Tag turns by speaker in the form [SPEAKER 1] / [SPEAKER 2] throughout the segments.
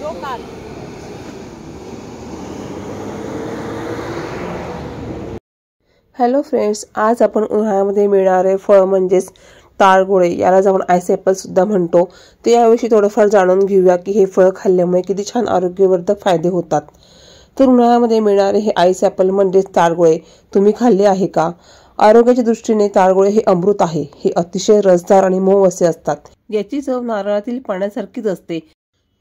[SPEAKER 1] Local.
[SPEAKER 2] Hello friends, आज आपण उन्हाळ्यामध्ये मिळणारे फळ म्हणजेच ताडगोळे, यालाच आपण आईस ॲपल सुद्धा म्हणतो, ते याविषयी थोडंफार जाणून घेऊया की हे फळ खाल्ल्यामुळे किती छान आरोग्यवर्धक फायदे होतात। तर उन्हाळ्यामध्ये मिळणारे हे आईस ॲपल म्हणजेच ताडगोळे तुम्ही खाल्ले आहे का? आरोग्याच्या दृष्टीने ताडगोळे हे अमृत आहे। हे अतिशय रसदार आणि मऊ असे असतात। याची चव नारळातील पाण्यासारखीच असते।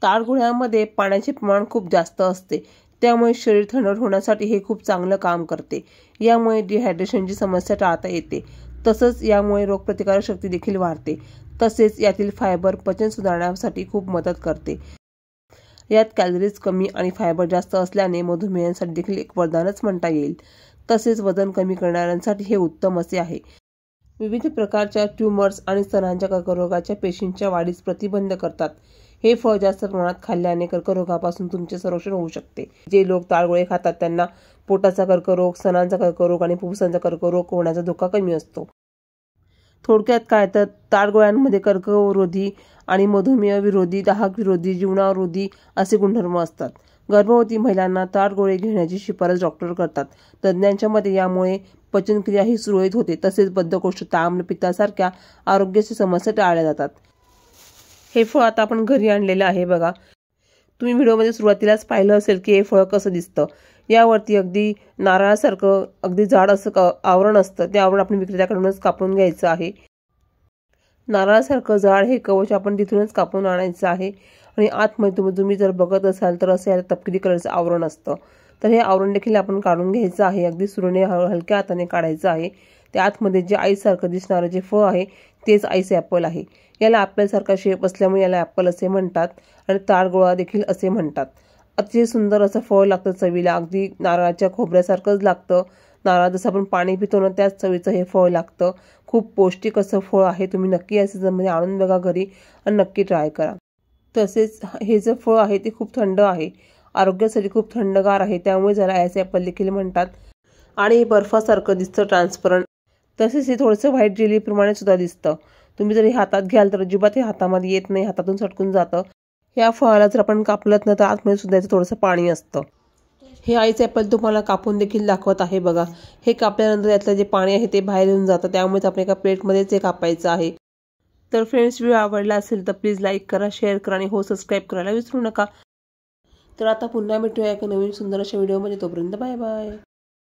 [SPEAKER 2] ताडगोळ्यामध्ये पाण्याचे प्रमाण खूप जास्त असते, त्यामुळे शरीर थंड होण्यासाठी हे खूप चांगलं काम करते। यामुळे डिहायड्रेशनची समस्या टाळता येते। तसंच यामुळे रोगप्रतिकारक शक्ती देखील वाढते। तसेच यातील फायबर पचन सुधारण्यासाठी खूप मदत करते। यात कॅलरीज कमी आणि फायबर जास्त असल्याने मधुमेहांसाठी देखील एक वरदानच म्हणता येईल। तसेच वजन कमी करणाऱ्यांसाठी हे उत्तम असे आहे। विविध प्रकारच्या ट्यूमर्स आणि स्तनांच्या कर्करोगाच्या पेशींच्या वाढीस प्रतिबंध करतात। हे फळ जास्त प्रमाणात खाल्ल्याने कर्करोगापासून तुमचे संरक्षण होऊ शकते। जे लोक ताडगोळे खातात त्यांना पोटाचा कर्करोग, स्तनांचा कर्करोग आणि फुफ्फुसांचा कर्करोग होण्याचा धोका कमी असतो। थोडक्यात काय तर ताडगोळ्यांमध्ये कर्करोगविरोधी आणि मधुमेह विरोधी, दाहक विरोधी, जीवनावरोधी असे गुणधर्म असतात। गर्भवती महिलांना ताडगोळे घेण्याची शिफारस डॉक्टर करतात। तज्ज्ञांच्या मते यामुळे पचनक्रिया ही सुरळीत होते। तसेच बद्धकोष्ठता, आम्लपित्तासारख्या आरोग्याच्या समस्या टाळल्या जातात। हे फळ आता आपण घरी आणलेलं आहे बघा। तुम्ही व्हिडिओमध्ये सुरुवातीलाच पाहिलं असेल की हे फळ कसं दिसतं। यावरती अगदी नारळासारखं अगदी जाड असं आवरण असतं। ते आवरण आपण विक्रेत्याकडूनच कापून घ्यायचं आहे। नारळासारखं जाड हे कवच आपण तिथूनच कापून आणायचं आहे आणि आतमध्ये तुम्ही जर बघत असाल तर असं याला तपकिरी कलरचं आवरण असतं। तर हे आवरण देखील आपण काढून घ्यायचं आहे। अगदी सुरीने हलक्या हाताने काढायचं आहे। त्या आतमध्ये जे आईसारखं दिसणारं जे फळ आहे तेच आईस ॲपल आहे। याला ॲपलसारखा शेप असल्यामुळे याला ॲपल असे म्हणतात आणि ताडगोळा देखील असे म्हणतात। अतिशय सुंदर असं फळ लागतं चवीला, अगदी नारळाच्या खोबऱ्यासारखंच लागतं। नारळ जसं आपण पाणी पितो ना त्याच चवीचं हे फळ लागतं। खूप पौष्टिक असं फळ आहे। तुम्ही नक्की या सीझनमध्ये आणून बघा घरी आणि नक्की ट्राय करा। तसेच हे जे फळ आहे ते खूप थंड आहे, आरोग्यासाठी खूप थंडगार आहे, त्यामुळे त्याला आईस ॲपल देखील म्हणतात। आणि हे बर्फासारखं दिसतं, ट्रान्सपरंट। तसेच हे थोडंसं व्हाईट जेलीप्रमाणे सुद्धा दिसतं। तुम्ही जर हे हातात घ्याल तर अजिबात हे हातामध्ये येत नाही, हातातून सटकून जातं। या फळाला जर आपण कापलं ना तर आतमध्ये सुद्धा याचं थोडंसं पाणी असतं। हे आईस ॲपल तुम्हाला कापून देखील दाखवत आहे बघा। हे कापल्यानंतर यातलं जे पाणी आहे ते बाहेर येऊन जातं, त्यामुळे आपण एका प्लेटमध्येच हे कापायचं आहे। तर फ्रेंड्स, व्हिडिओ आवडला असेल तर प्लीज लाईक करा, शेअर करा आणि हो सबस्क्राईब करायला विसरू नका। तर आता पुन्हा भेटूया एका नवीन सुंदर अशा व्हिडिओमध्ये। तोपर्यंत बाय बाय।